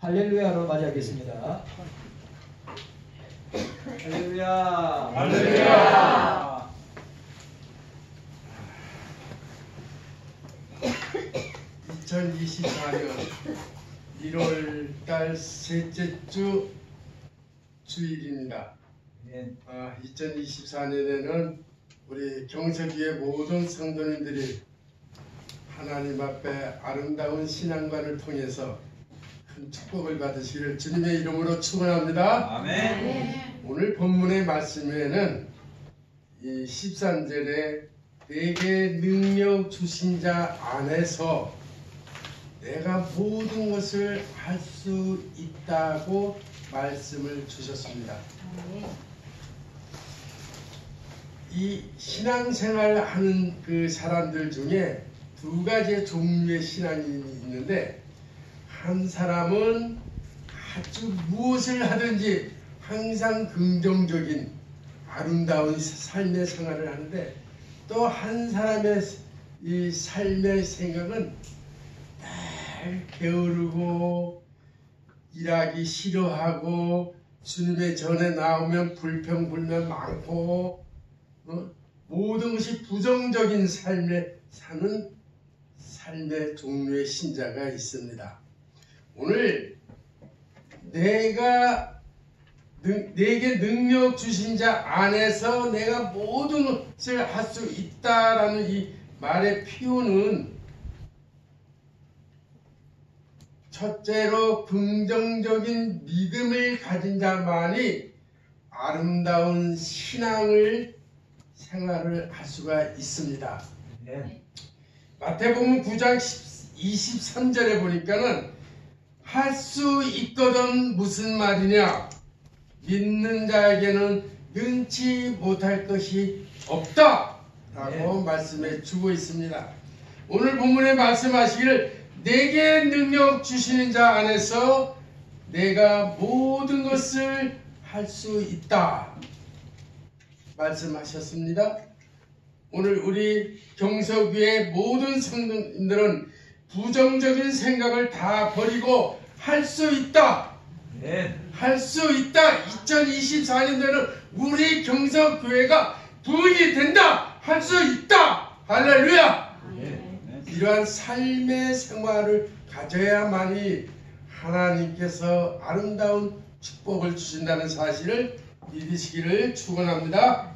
할렐루야로 맞이하겠습니다. 할렐루야. 할렐루야. 2024년 1월달 셋째 주 주일입니다. 2024년에는 우리 경서교회 모든 성도님들이 하나님 앞에 아름다운 신앙관을 통해서 큰 축복을 받으시기를 주님의 이름으로 축원합니다. 아멘. 오늘 본문의 말씀에는 이 13절에 내게 능력 주신 자 안에서 내가 모든 것을 할 수 있다고 말씀을 주셨습니다. 이 신앙생활 하는 그 사람들 중에 두 가지 종류의 신앙이 있는데, 한 사람은 아주 무엇을 하든지 항상 긍정적인 아름다운 삶의 생활을 하는데, 또 한 사람의 이 삶의 생각은 늘 게으르고 일하기 싫어하고 주님의 전에 나오면 불평불만 많고 모든 것이 부정적인 삶에 사는 삶의 종류의 신자가 있습니다. 오늘 내게 능력 주신 자 안에서 내가 모든 것을 할 수 있다라는 이 말의 표현은, 첫째로 긍정적인 믿음을 가진 자만이 아름다운 신앙을 생활을 할 수가 있습니다. 마태복음 9장 23절에 보니까는 할 수 있거든 무슨 말이냐, 믿는 자에게는 능치 못할 것이 없다 라고 말씀해 주고 있습니다. 오늘 본문에 말씀하시기를 내게 능력 주시는 자 안에서 내가 모든 것을 할 수 있다 말씀하셨습니다. 오늘 우리 경서교회 모든 성도님들은 부정적인 생각을 다 버리고 할 수 있다, 할 수 있다. 2024년도에는 우리 경서교회가 부흥이 된다, 할 수 있다. 할렐루야. 이러한 삶의 생활을 가져야만이 하나님께서 아름다운 축복을 주신다는 사실을 믿으시기를 축원합니다.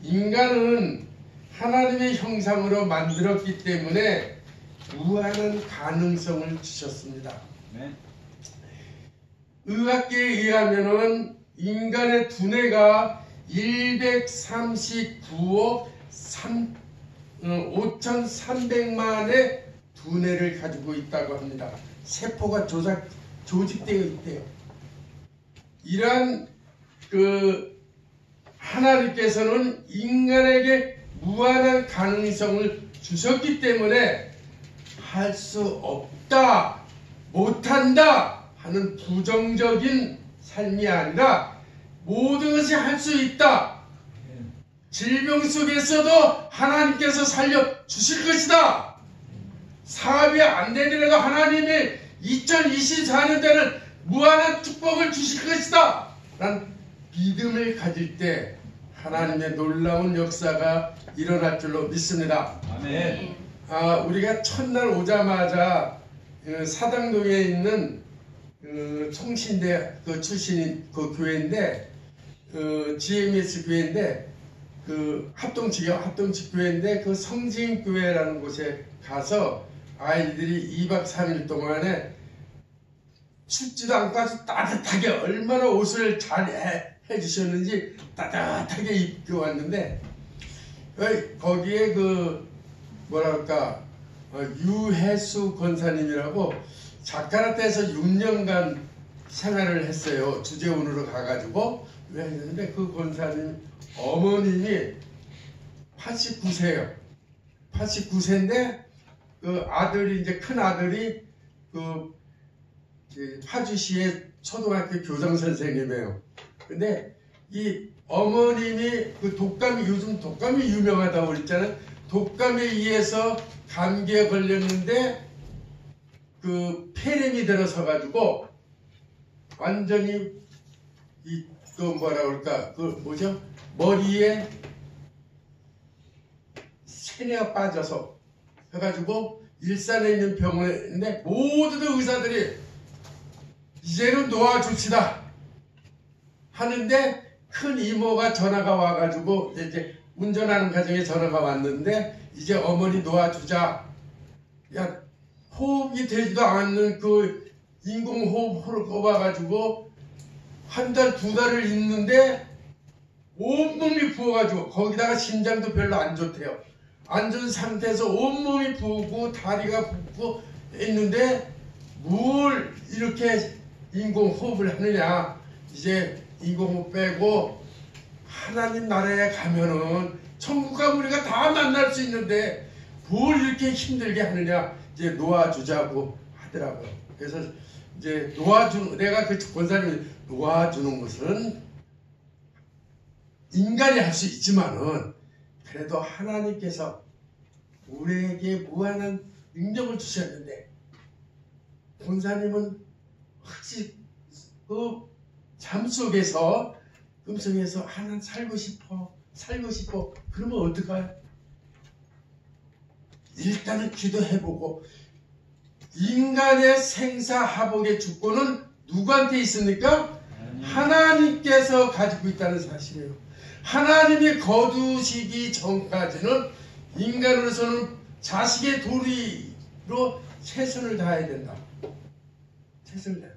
인간은 하나님의 형상으로 만들었기 때문에 무한한 가능성을 주셨습니다. 의학계에 의하면은 인간의 두뇌가 139억 5,300만의 두뇌를 가지고 있다고 합니다. 세포가 조직되어 있대요. 이러한 하나님께서는 인간에게 무한한 가능성을 주셨기 때문에 할 수 없다, 못한다 하는 부정적인 삶이 아니라 모든 것이 할 수 있다. 질병 속에서도 하나님께서 살려주실 것이다. 사업이 안 되더라도 하나님이 2024년도에는 무한한 축복을 주실 것이다 라는 믿음을 가질 때 하나님의 놀라운 역사가 일어날 줄로 믿습니다. 아멘. 우리가 첫날 오자마자 사당동에 있는 총신대 출신인 그 교회인데, GMS 교회인데, 합동직 교회인데, 그 성진교회라는 곳에 가서 아이들이 2박 3일 동안에 춥지도 않고 아주 따뜻하게, 얼마나 옷을 잘 해주셨는지 따뜻하게 입고 왔는데, 거기에 유해수 권사님이라고 자카르타에서 6년간 생활을 했어요. 주재원으로 가가지고 했는데, 그 권사님 어머님이 89세예요. 89세인데 그 아들이, 이제 큰 아들이 파주시의 초등학교 교장 선생님이에요. 근데 이 어머님이 요즘 독감이 유명하다고 그랬잖아요. 독감에 의해서 감기에 걸렸는데 폐렴이 들어서 가지고 완전히 그 뭐라 그럴까 그 뭐죠? 머리에 세뇌가 빠져서 해가지고 일산에 있는 병원인데 모든 의사들이 이제는 놓아줍시다 하는데 큰 이모가 전화가 와가지고 이제 운전하는 과정에 전화가 왔는데 이제 어머니 놓아주자. 야 호흡이 되지도 않는 그 인공호흡을 꼽아가지고 한 달, 두 달을 있는데 온몸이 부어가지고 거기다가 심장도 별로 안 좋대요. 안 좋은 상태에서 온몸이 부고 다리가 붓고 있는데 뭘 이렇게 인공호흡을 하느냐. 이제 인공호흡 빼고 하나님 나라에 가면은 천국 가면 우리가 다 만날 수 있는데 뭘 이렇게 힘들게 하느냐. 이제 놓아주자고 하더라고요. 그래서 이제 내가 그 권사님이 놓아주는 것은 인간이 할 수 있지만은 그래도 하나님께서 우리에게 무한한 능력을 주셨는데 권사님은 혹시 그 잠 속에서 꿈속에서 하나님 살고 싶어 그러면 어떡해요? 일단은 기도해보고 인간의 생사하복의 주권은 누구한테 있습니까? 하나님께서 가지고 있다는 사실이에요. 하나님이 거두시기 전까지는 인간으로서는 자식의 도리로 최선을 다해야 된다. 최선을 다해.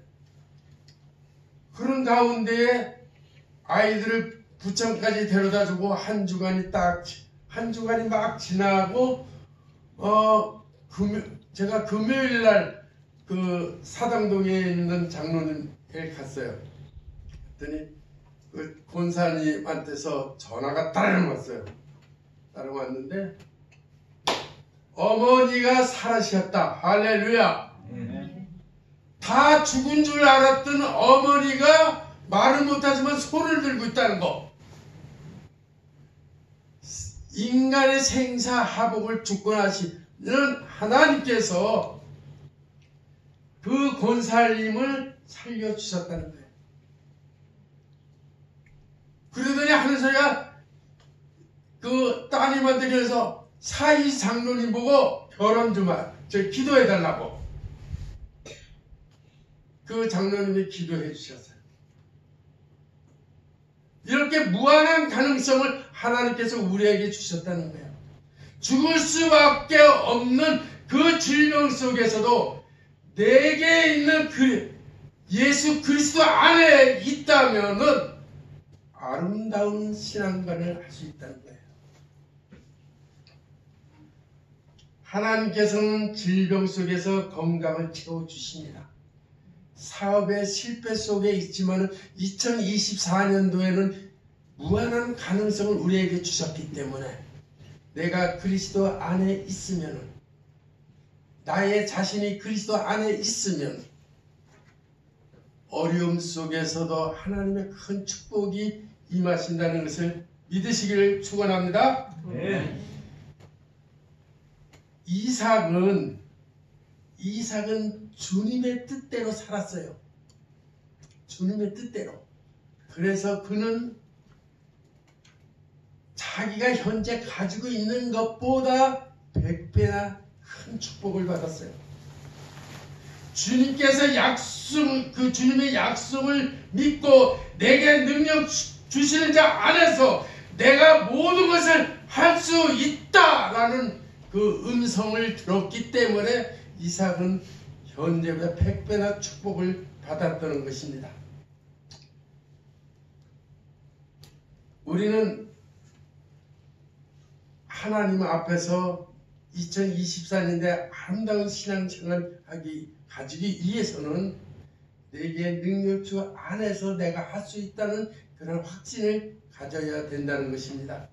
그런 가운데에 아이들을 부천까지 데려다주고 한 주간이 막 지나고 제가 금요일 날 그 사당동에 있는 장로님께 갔어요. 그랬더니 그 권사님한테서 전화가 따르릉 왔어요. 따르릉 왔는데 어머니가 살아셨다. 할렐루야. 다 죽은 줄 알았던 어머니가 말은 못하지만 손을 들고 있다는 거. 인간의 생사하복을 주권하시는 하나님께서 그 권사님을 살려주셨다는 거예요. 그러더니 하는 소리가 그 따님한테 그래서 사이 장로님 보고 결혼 좀 기도해달라고. 그 장로님이 기도해 주셨어요. 이렇게 무한한 가능성을 하나님께서 우리에게 주셨다는 거예요. 죽을 수밖에 없는 그 질병 속에서도 내게 있는 그 예수 그리스도 안에 있다면은 아름다운 신앙관을 할 수 있다는 거예요. 하나님께서는 질병 속에서 건강을 채워주십니다. 사업의 실패 속에 있지만 2024년도에는 무한한 가능성을 우리에게 주셨기 때문에 내가 그리스도 안에 있으면 나의 자신이 그리스도 안에 있으면 어려움 속에서도 하나님의 큰 축복이 임하신다는 것을 믿으시기를 축원합니다. 네. 이삭은 주님의 뜻대로 살았어요. 주님의 뜻대로. 그래서 그는 자기가 현재 가지고 있는 것보다 100배나 큰 축복을 받았어요. 주님께서 그 주님의 약속을 믿고 내게 능력 주시는 자 안에서 내가 모든 것을 할 수 있다라는 그 음성을 들었기 때문에 이삭은 현재보다 100배나 축복을 받았다는 것입니다. 우리는 하나님 앞에서 2024년에 아름다운 신앙생활을 가지기 위해서는 내게 능력주 안에서 내가 할 수 있다는 그런 확신을 가져야 된다는 것입니다.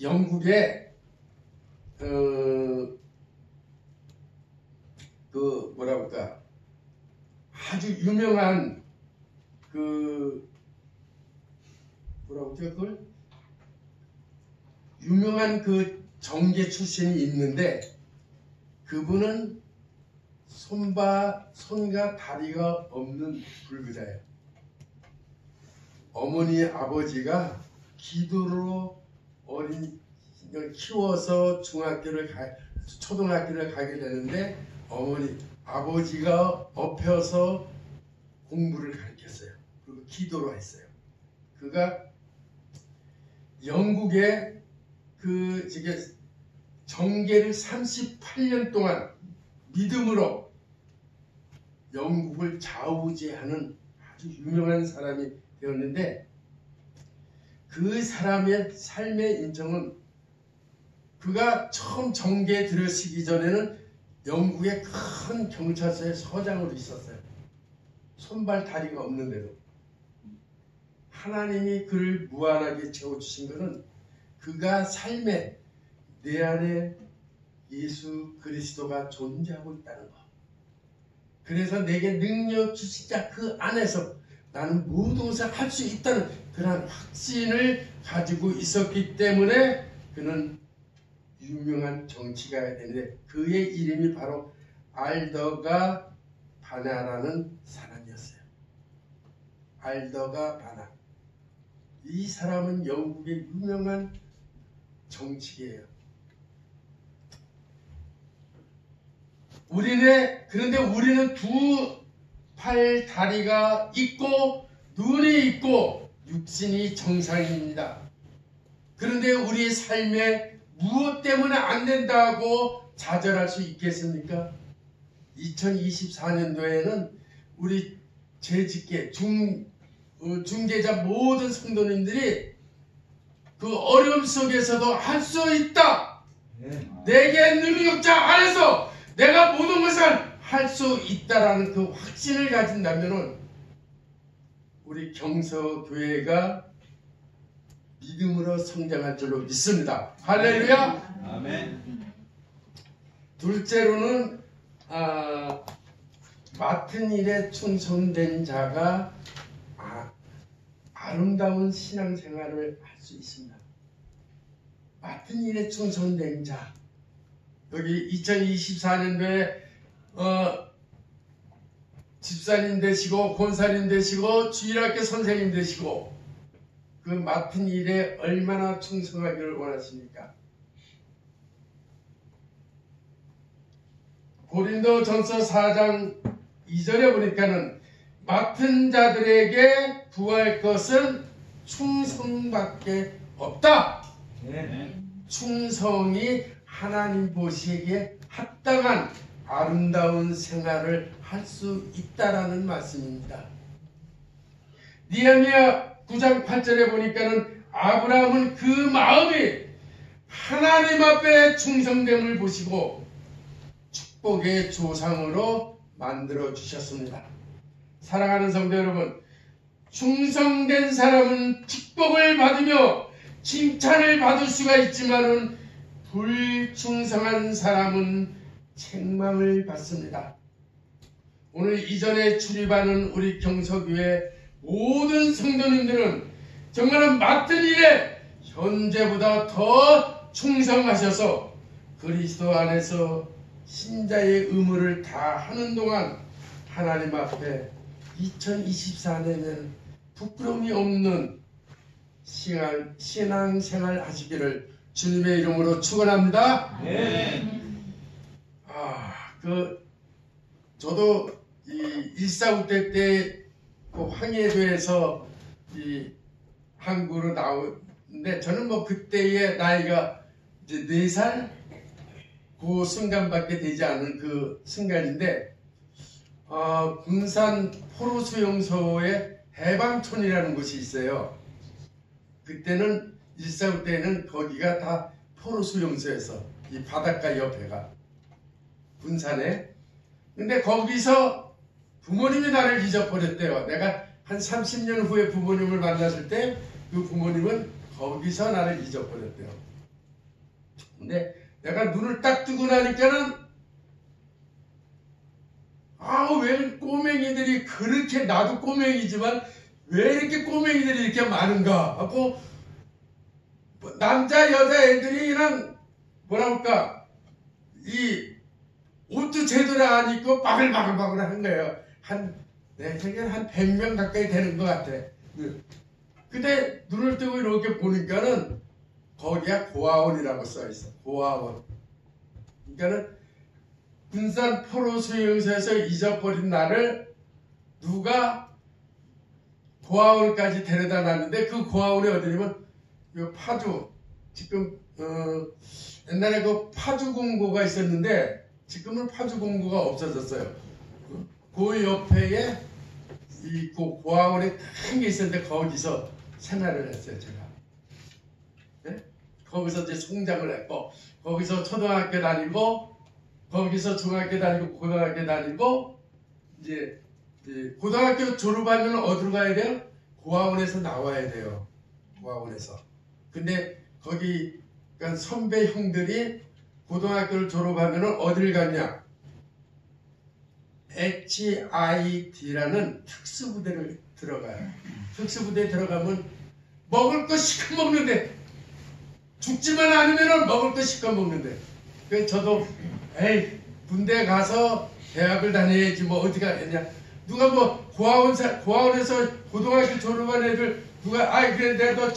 영국에 아주 유명한 유명한 그 정계 출신이 있는데 그분은 손과 다리가 없는 불구자예요. 어머니 아버지가 기도로 어린 키워서 초등학교를 가게 되는데 아버지가 업혀서 공부를 가르쳤어요. 그리고 기도로 했어요. 그가 영국에 정계를 38년 동안 믿음으로 영국을 좌우지하는 아주 유명한 사람이 되었는데, 그 사람의 삶의 인정은 그가 처음 정계에 들어서기 전에는 영국의 큰 경찰서의 서장으로 있었어요. 손발 다리가 없는데도 하나님이 그를 무한하게 채워주신 것은 그가 삶에 내 안에 예수 그리스도가 존재하고 있다는 것. 그래서 내게 능력 주신 자 그 안에서 나는 모든 것을 할 수 있다는 그런 확신을 가지고 있었기 때문에 그는 유명한 정치가가 되는데, 그의 이름이 바로 알더가 바나라는 사람이었어요. 알더가 바나. 이 사람은 영국의 유명한 정치계예요. 그런데 우리는 두 팔 다리가 있고 눈이 있고 육신이 정상입니다. 그런데 우리 삶에 무엇 때문에 안 된다고 좌절할 수 있겠습니까? 2024년도에는 우리 재직계 중재자 모든 성도님들이 그 어려움 속에서도 할 수 있다. 내게 능력자 안에서 내가 모든 것을 할 수 있다라는 그 확신을 가진다면 우리 경서교회가 믿음으로 성장할 줄로 믿습니다. 할렐루야. 아멘. 둘째로는 맡은 일에 충성된 자가 아름다운 신앙생활을 할 수 있습니다. 맡은 일에 충성된 자. 여기 2024년도에 집사님 되시고 권사님 되시고 주일학교 선생님 되시고 그 맡은 일에 얼마나 충성하기를 원하십니까? 고린도전서 4장 2절에 보니까는 맡은 자들에게 구할 것은 충성밖에 없다. 충성이 하나님 보시기에 합당한 아름다운 생활을 할 수 있다라는 말씀입니다. 느헤미야 9장 8절에 보니까는 아브라함은 그 마음이 하나님 앞에 충성됨을 보시고 축복의 조상으로 만들어 주셨습니다. 사랑하는 성도 여러분, 충성된 사람은 축복을 받으며 칭찬을 받을 수가 있지만은 불충성한 사람은 책망을 받습니다. 오늘 이전에 출입하는 우리 경서교회 모든 성도님들은 정말 맡은 일에 현재보다 더 충성하셔서 그리스도 안에서 신자의 의무를 다하는 동안 하나님 앞에 2024년에는 부끄러움이 없는 신앙생활 하시기를 주님의 이름으로 축원합니다. 저도 이 149대 때 그 황해도에서 이 한국으로 나오는데 저는 뭐 그때의 나이가 이제 4살 그 순간밖에 되지 않은 그 순간인데 군산 포로수용소에 해방촌이라는 곳이 있어요. 그때는 149 때는 거기가 다 포로수용소에서 이 바닷가 옆에가 군산에. 근데 거기서 부모님이 나를 잊어버렸대요. 내가 한 30년 후에 부모님을 만났을 때 그 부모님은 거기서 나를 잊어버렸대요. 근데 내가 눈을 딱 뜨고 나니까는 왜 꼬맹이들이 그렇게, 나도 꼬맹이지만 왜 이렇게 꼬맹이들이 이렇게 많은가 하고 남자 여자 애들이 그냥 뭐랄까 이 옷도 제대로 안 입고 바글바글바글 한 거예요. 내 생각에 한 100명 가까이 되는 것 같아. 근데 눈을 뜨고 이렇게 보니까는 거기에 고아원이라고 써있어. 고아원. 그러니까는 군산 포로 수용소에서 잊어버린 나를 누가 고아원까지 데려다 놨는데, 그 고아원이 어디냐면 요 파주, 지금 옛날에 그 파주 공고가 있었는데 지금은 파주 공고가 없어졌어요. 그 옆에 이 고아원에 큰 게 있었는데 거기서 생활을 했어요, 제가. 네? 거기서 이제 성장을 했고, 거기서 초등학교 다니고, 거기서 중학교 다니고, 고등학교 다니고, 이제 고등학교 졸업하면 어디로 가야 돼요? 고아원에서 나와야 돼요. 고아원에서. 근데 거기 그러니까 선배 형들이 고등학교를 졸업하면 어딜 갔냐? HID라는 특수부대를 들어가요. 특수부대에 들어가면 먹을 거 시커 먹는데, 죽지만 않으면 먹을 거 시커 먹는데. 그래서 저도 에이 군대 가서 대학을 다녀야지 뭐 어디 가겠냐. 누가 뭐 고아원에서 고등학교 졸업한 애들 누가 그래 내가 너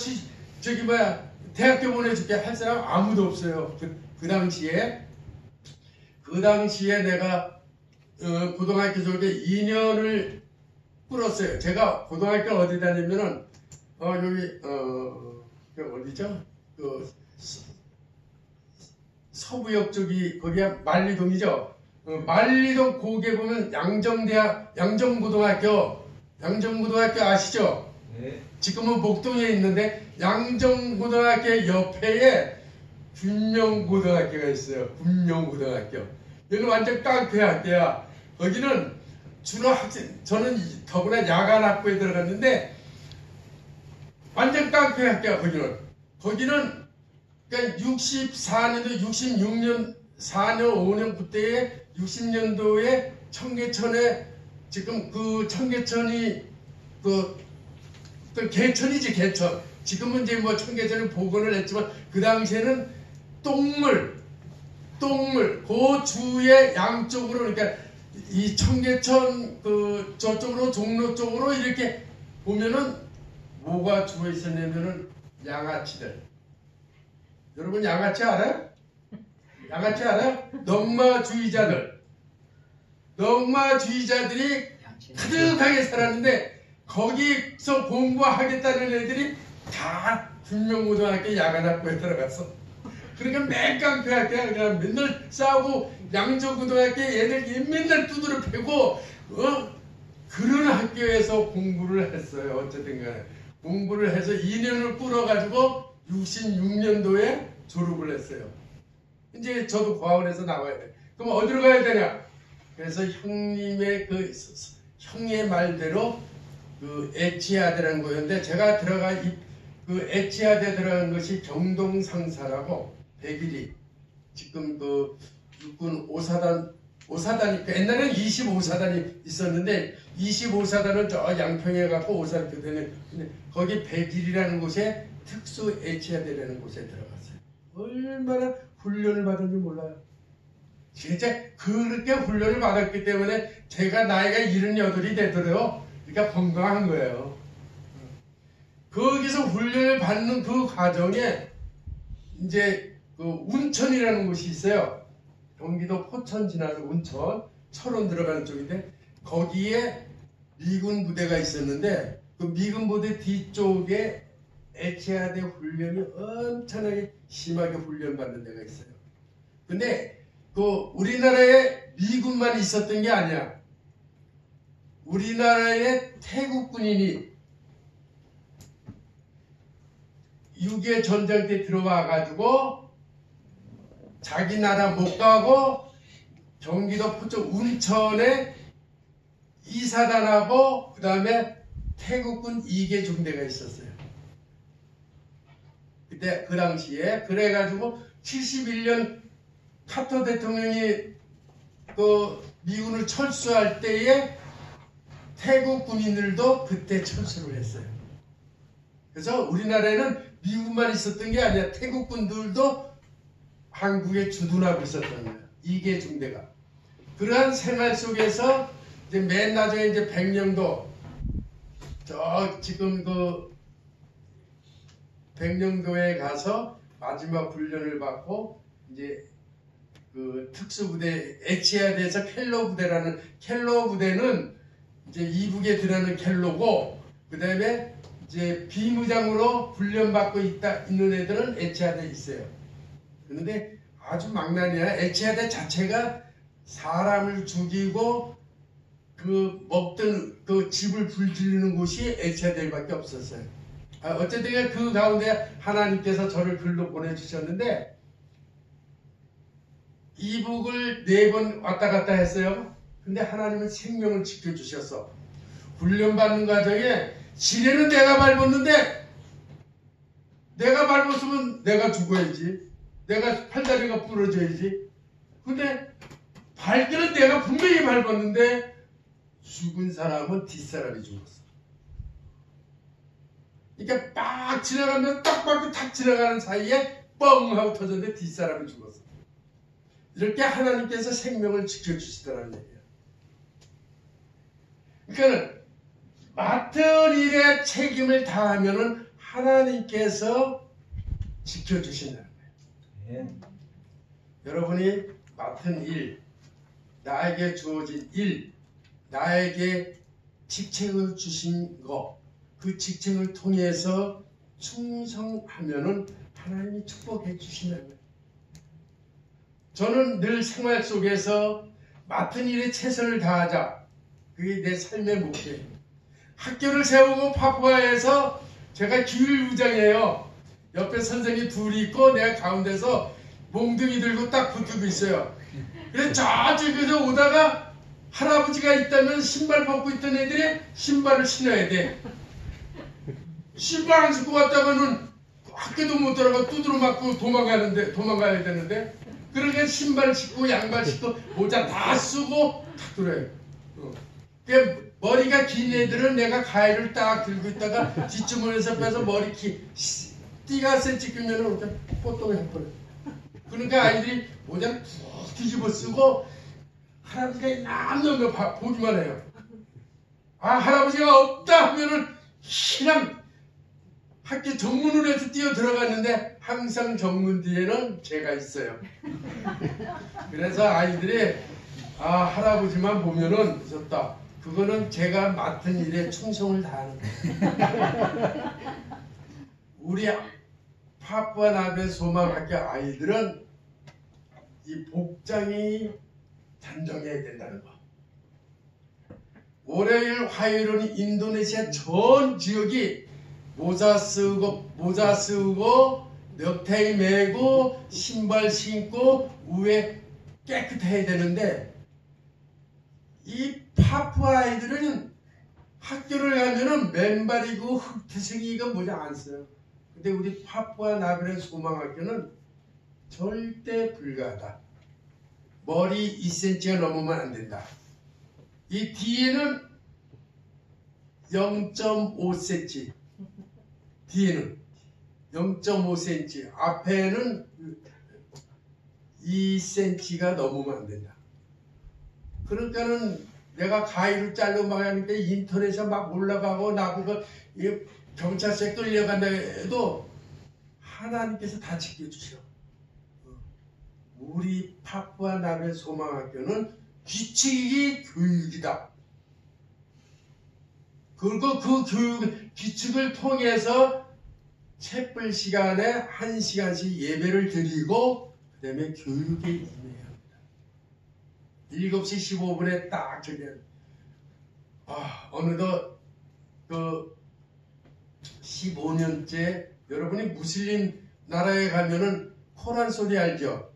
저기 뭐야 대학교 보내줄게 할 사람 아무도 없어요. 그 당시에 내가 고등학교 졸업에 2년을 끌었어요. 제가 고등학교 어디 다니면은 여기 어디죠? 그 서부역 쪽이 거기가 만리동이죠. 만리동 고개 보면 양정고등학교 아시죠? 네. 지금은 목동에 있는데 양정고등학교 옆에 군명고등학교가 있어요. 군명고등학교. 여기 완전 깡패 학교야. 거기는 주로 저는 더구나 야간 학부에 들어갔는데 완전 깡패 학교야. 거기는 그러니까 64년도 66년 4년 5년 그때에 60년도에 청계천에 지금 그 청계천이 그 개천이지 개천. 지금은 이제 뭐 청계천을 복원을 했지만 그 당시에는 똥물 그 주의 양쪽으로 그러니까 이 청계천 그 저쪽으로 종로 쪽으로 이렇게 보면은 뭐가 주어 있었냐면은 양아치들. 여러분 양아치 알아요? 양아치 알아요? 넉마주의자들이 가득하게 살았는데 거기서 공부하겠다는 애들이 다 군명고등학교 야간학부에 들어갔어. 그러니까 맹깡패 학교야. 그냥 맨날 싸우고 양조고등학교 애들 맨날 두드려 패고 그런 학교에서 공부를 했어요. 어쨌든 간에 공부를 해서 2년을 끌어가지고 66년도에 졸업을 했어요. 이제 저도 고아원에서 나와야 돼. 그럼 어디로 가야 되냐? 그래서 형님의 형의 말대로 그 에치아드라는 거였는데 제가 그 에치아드에 들어간 것이 경동상사라고 101이 지금 그 육군 5사단이 옛날에는 25사단이 있었는데 25사단은 저 양평에 갖고 5사단 되는 거기 101이라는 곳에 특수 에치아드라는 곳에 들어갔어요. 얼마나 훈련을 받은지 몰라요. 진짜 그렇게 훈련을 받았기 때문에 제가 나이가 78이 되더라도 그러니까 건강한 거예요. 거기서 훈련을 받는 그 과정에 이제 그 운천이라는 곳이 있어요. 경기도 포천 지나서 운천, 철원 들어가는 쪽인데 거기에 미군 부대가 있었는데 그 미군 부대 뒤쪽에 에치아드 훈련이 엄청나게 심하게 훈련받는 데가 있어요. 근데 그 우리나라에 미군만 있었던 게 아니야. 우리나라에 태국 군인이 6.25 전쟁 때 들어와 가지고 자기 나라 못 가고 경기도 포천 운천에 2사단하고 그 다음에 태국군 2개 중대가 있었어요. 그때 그 당시에 그래가지고 71년 카터 대통령이 그 미군을 철수할 때에 태국 군인들도 그때 철수를 했어요. 그래서 우리나라에는 미군만 있었던 게 아니라 태국 군들도 한국에 주둔하고 있었던 거예요. 2개 중대가. 그러한 생활 속에서 이제 맨 나중에 이제 백령도 지금 그 백령도에 가서 마지막 훈련을 받고 이제 그 특수부대 에치아드에서 켈로 부대라는 켈로 부대는 이제 이북에 들어가는 켈로고 그 다음에 이제 비무장으로 훈련받고 있는 애들은 에치아드에 있어요. 그런데 아주 망나니야. 에치아드 자체가 사람을 죽이고 그 먹던 그 집을 불지르는 곳이 에치아드밖에 없었어요. 어쨌든 그 가운데 하나님께서 저를 글로 보내주셨는데 이북을 4번 왔다 갔다 했어요. 근데 하나님은 생명을 지켜주셨어. 훈련받는 과정에 지뢰는 내가 밟았는데 내가 밟았으면 내가 죽어야지. 내가 팔다리가 부러져야지. 근데 발길은 내가 분명히 밟았는데 죽은 사람은 뒷사람이 죽었어. 그러니까 막 지나가면 딱 밟고 탁 지나가는 사이에 뻥 하고 터졌는데 뒷사람이 죽었어. 이렇게 하나님께서 생명을 지켜주시더라는 얘기야. 그러니까 맡은 일에 책임을 다하면은 하나님께서 지켜주신다는 거예요. 여러분이 맡은 일, 나에게 주어진 일, 나에게 직책을 주신 것, 그 직책을 통해서 충성하면은 하나님이 축복해 주신다는 거예요. 저는 늘 생활 속에서 맡은 일에 최선을 다하자. 그게 내 삶의 목표예요. 학교를 세우고 파푸아에서 제가 기율부장이에요. 옆에 선생이 둘이 있고 내가 가운데서 몽둥이 들고 딱 붙들고 있어요. 그래서 저쪽에서 오다가 할아버지가 있다면 신발 벗고 있던 애들이 신발을 신어야 돼. 신발 안 신고 왔다가는 학교도 못 들어가 두드러 맞고 도망가야 되는데 그러니까 신발 신고 양말 신고 모자 다 쓰고 탁 들어요. 머리가 긴 애들은 내가 가위를 딱 들고 있다가 뒷주머니에서 빼서 머리 띠가 센치 끼면은 이렇게 뽀똥을 해버려. 그러니까 아이들이 모자를 푹 뒤집어 쓰고 할아버지가 있나 거 보기만 해요. 아 할아버지가 없다 하면은 그냥 학교 정문으로 해서 뛰어 들어갔는데 항상 정문 뒤에는 제가 있어요. 그래서 아이들이 아 할아버지만 보면은 무섭다. 그거는 제가 맡은 일에 충성을 다하는 거예요. 우리 파푸아 나베 소망학교 아이들은 이 복장이 단정해야 된다는 거. 월요일, 화요일은 인도네시아 전 지역이 모자 쓰고 넥타이 매고 신발 신고 위에 깨끗해야 되는데 이 파푸아 아이들은 학교를 가면은 맨발이고 흑태생이가 모자 안 써요. 근데 우리 파푸아 나베 소망학교는 절대 불가하다. 머리 2cm가 넘으면 안 된다. 이 뒤에는 0.5cm, 뒤에는 0.5cm, 앞에는 2cm가 넘으면 안 된다. 그러니까는 내가 가위로 자르고 막 하니까 인터넷에 막 올라가고 나보고 경찰서에 끌려간다 해도 하나님께서 다 지켜주셔. 우리 파푸아 나베 소망학교는 규칙이 교육이다. 그리고 그 교육, 규칙을 통해서 채플 시간에 1시간씩 예배를 드리고 그 다음에 교육에 임해야 합니다. 7시 15분에 딱 저기 어느덧 그 15년째 여러분이 무슬림 나라에 가면은 코란 소리 알죠?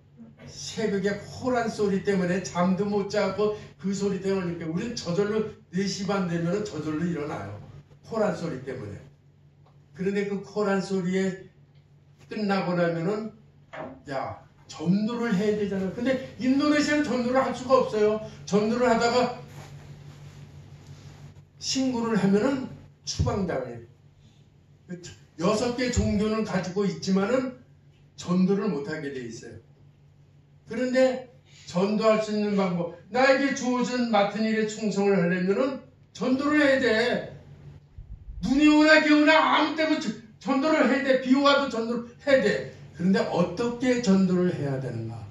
새벽에 코란 소리 때문에 잠도 못 자고 그 소리 때문에 우리는 저절로 4시 반 되면 저절로 일어나요. 코란 소리 때문에. 그런데 그 코란 소리에 끝나고 나면은 야 전도를 해야 되잖아. 근데 인도네시아는 전도를 할 수가 없어요. 전도를 하다가 신고를 하면은 추방당해. 6개 종교는 가지고 있지만은 전도를 못하게 돼 있어요. 그런데 전도할 수 있는 방법. 나에게 주어진 맡은 일에 충성을 하려면은 전도를 해야 돼. 눈이 오나 비 오나 아무 때고 전도를 해야 돼. 비 와도 전도를 해야 돼. 그런데 어떻게 전도를 해야 되는가?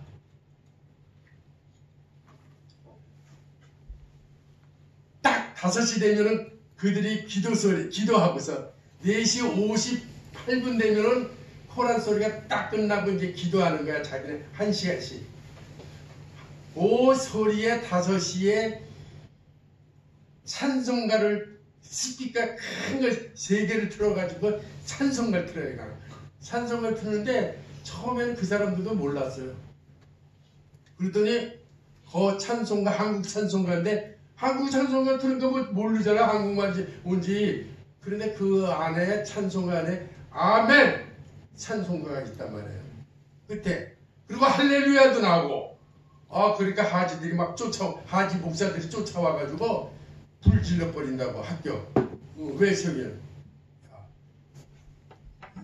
딱 5시 되면은 그들이 기도하고서 4시 58분 되면은 코란 소리가 딱 끝나고 이제 기도하는 거야. 자기는 1시간씩. 그 소리에 5시에 찬송가를 스피커 큰 거 3개를 틀어가지고 찬송가를 틀어요. 찬송가를 틀는데 처음에는 그 사람들도 몰랐어요. 그랬더니 그 찬송가 한국 찬송가인데 한국 찬송가 틀은 거 뭐 모르잖아. 한국말인지 뭔지. 그런데 그 안에 찬송가 안에 아멘 찬송가가 있단 말이에요. 끝에. 그리고 할렐루야도 나오고. 그러니까 하지들이 막 하지 목사들이 쫓아와가지고 불 질러버린다고 학교. 왜 저기는?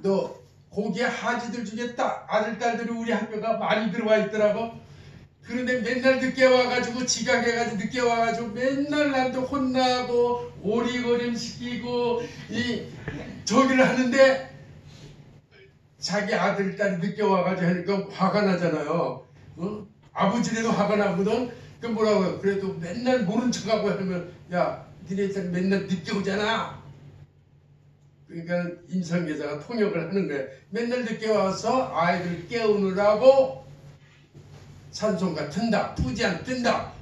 너 거기에 하지들 중에 아들, 딸들이 우리 학교가 많이 들어와 있더라고. 그런데 맨날 늦게 와가지고 지각해가지고 늦게 와가지고 맨날 나한테 혼나고 오리거림 시키고 저기를 하는데 자기 아들, 딸이 늦게 와가지고 하니까 화가 나잖아요. 아버지라도 화가 나거든. 그 뭐라고 해요? 그래도 맨날 모른 척하고 하면 야 니네 들 맨날 늦게 오잖아. 그러니까 임성계사가 통역을 하는 거예요. 맨날 늦게 와서 아이들 깨우느라고 찬송가 튼다. 뿌지안 뜬다.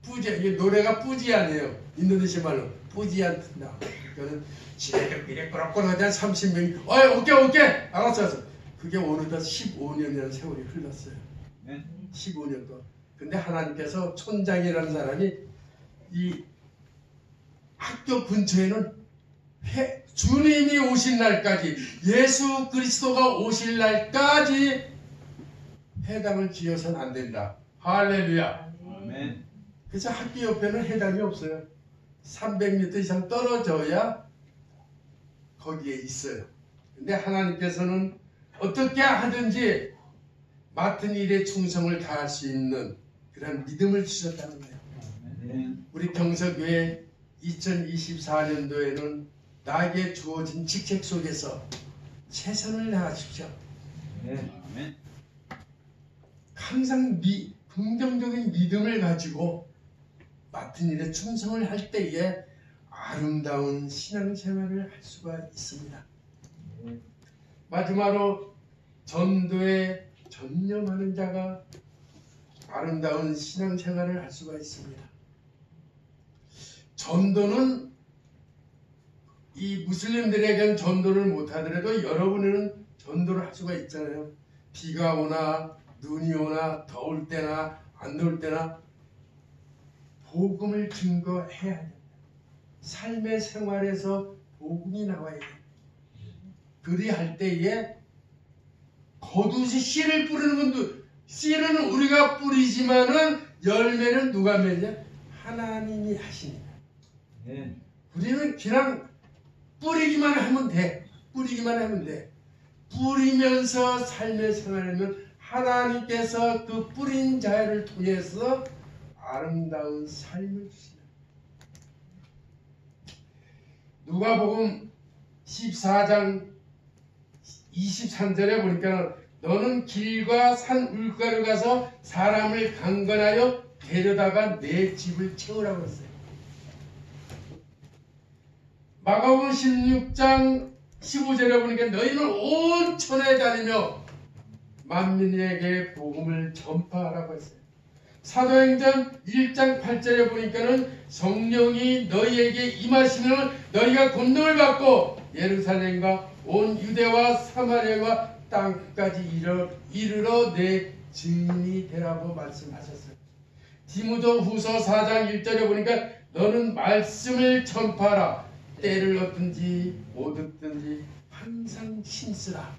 뿌지안, 이게 노래가 뿌지안이에요. 인도네시아 말로 뿌지안 튼다. 그러니까 지네들 미래 꼬락꼬락 한 30명이 오케이 알았어. 그게 어느덧 15년이라는 세월이 흘렀어요. 15년 동안. 근데 하나님께서 촌장이라는 사람이 이 학교 근처에는 주님이 오실 날까지, 예수 그리스도가 오실 날까지 해당을 지어서는 안 된다. 할렐루야. 아멘. 그래서 학교 옆에는 해당이 없어요. 300m 이상 떨어져야 거기에 있어요. 근데 하나님께서는 어떻게 하든지 맡은 일에 충성을 다할 수 있는 그런 믿음을 주셨다는 거예요. 아멘. 우리 경서교회 2024년도에는 나에게 주어진 직책 속에서 최선을 다하십시오. 아멘. 항상 긍정적인 믿음을 가지고 맡은 일에 충성을 할 때에 아름다운 신앙생활을 할 수가 있습니다. 마지막으로 전도에 전념하는 자가 아름다운 신앙생활을 할 수가 있습니다. 전도는 이 무슬림들에게는 전도를 못하더라도 여러분은 전도를 할 수가 있잖아요. 비가 오나 눈이 오나 더울 때나 안 더울 때나 복음을 증거해야 됩니다. 삶의 생활에서 복음이 나와야 돼요. 그리할 때에 거두시 씨를 뿌리는 건 씨는 우리가 뿌리지만은 열매는 누가 맺냐? 하나님이 하십니다. 우리는 그냥 뿌리기만 하면 돼. 뿌리기만 하면 돼. 뿌리면서 삶의 생활하면 하나님께서 그 뿌린 자를 통해서 아름다운 삶을 주시다. 누가복음 14장 23절에 보니까 너는 길과 산 울가를 가서 사람을 강건하여 데려다가 내 집을 채우라고 했어요. 마가복음 16장 15절에 보니까 너희는 온 천하에 다니며 만민에게 복음을 전파하라고 했어요. 사도행전 1장 8절에 보니까는 성령이 너희에게 임하시면 너희가 권능을 받고 예루살렘과 온 유대와 사마리아와 땅까지 이르러 내 증인이 되라고 말씀하셨어요. 디모데 후서 4장 1절에 보니까 너는 말씀을 전파하라. 때를 얻든지 못 얻든지 항상 힘쓰라.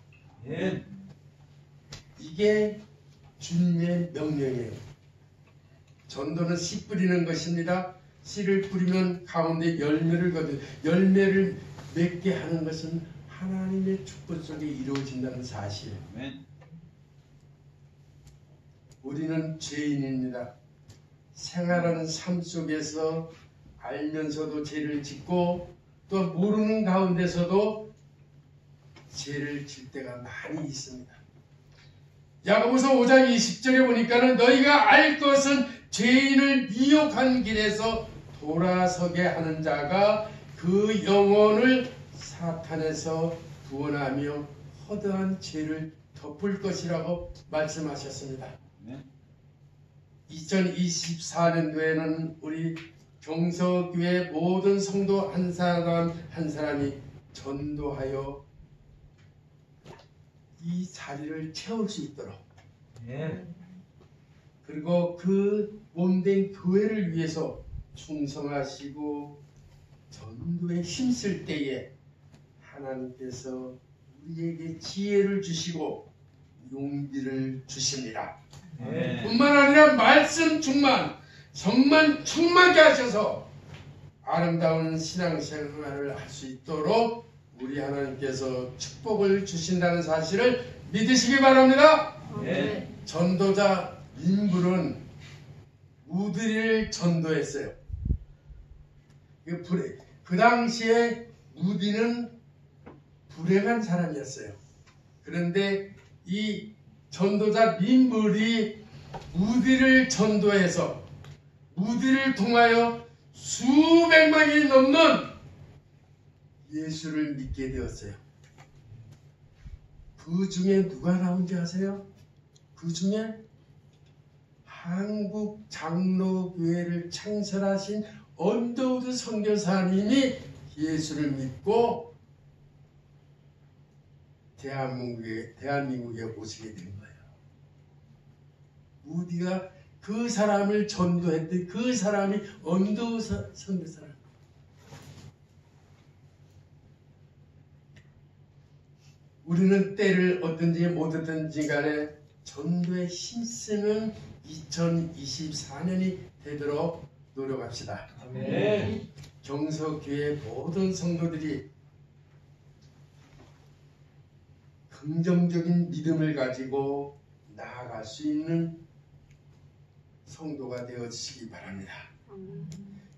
이게 주님의 명령이에요. 전도는 씨 뿌리는 것입니다. 씨를 뿌리면 가운데 열매를 거둬. 열매를 맺게 하는 것은 하나님의 축복 속에 이루어진다는 사실. 우리는 죄인입니다. 생활하는 삶 속에서 알면서도 죄를 짓고 또 모르는 가운데서도 죄를 질 때가 많이 있습니다. 야고보서 5장 20절에 보니까는 너희가 알 것은 죄인을 미혹한 길에서 돌아서게 하는 자가 그 영혼을 사탄에서 구원하며 허다한 죄를 덮을 것이라고 말씀하셨습니다. 네. 2024년도에는 우리 경서교회 모든 성도 한 사람 한 사람이 전도하여 이 자리를 채울 수 있도록 그리고 그 몸된 교회를 위해서 충성하시고 전도에 힘쓸 때에 하나님께서 우리에게 지혜를 주시고 용기를 주십니다. 뿐만 아니라 말씀 충만, 성만 충만케 하셔서 아름다운 신앙생활을 할 수 있도록 우리 하나님께서 축복을 주신다는 사실을 믿으시기 바랍니다. 전도자 민불은 무디를 전도했어요. 그 당시에 무디는 불행한 사람이었어요. 그런데 이 전도자 민불이 무디를 전도해서 무디를 통하여 수백만이 넘는 예수를 믿게 되었어요. 그 중에 누가 나온지 아세요? 그 중에 한국 장로교회를 창설하신 언더우드 선교사님이 예수를 믿고 대한민국에 오시게 된 거예요. 무디가 그 사람을 전도했던 그 사람이 언더우드 선교사님. 우리는 때를 얻든지 못 얻든지 간에 전도에 힘쓰는 2024년이 되도록 노력합시다. 아멘. 경서교회 모든 성도들이 긍정적인 믿음을 가지고 나아갈 수 있는 성도가 되어주시기 바랍니다.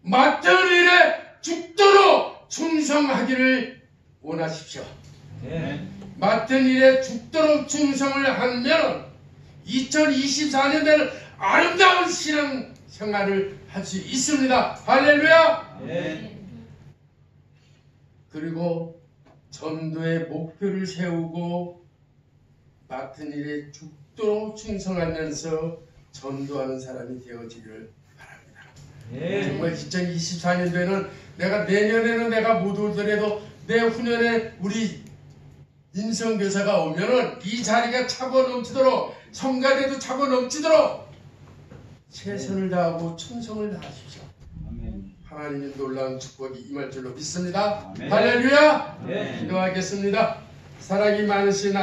맡은 일에 죽도록 충성하기를 원하십시오. 맡은 일에 죽도록 충성을 하면 2024년에는 아름다운 신앙 생활을 할 수 있습니다. 할렐루야! 그리고 전도의 목표를 세우고 맡은 일에 죽도록 충성하면서 전도하는 사람이 되어지기를 바랍니다. 정말 2024년도에는 내가 내년에는 내가 못 오더라도 내 후년에 우리 인성교사가 오면은 이 자리가 차고 넘치도록 성가대도 차고 넘치도록 최선을 다하고 충성을 다하십시오. 하나님의 놀라운 축복이 임할 줄로 믿습니다. 할렐루야! 기도하겠습니다. 사랑이 많으신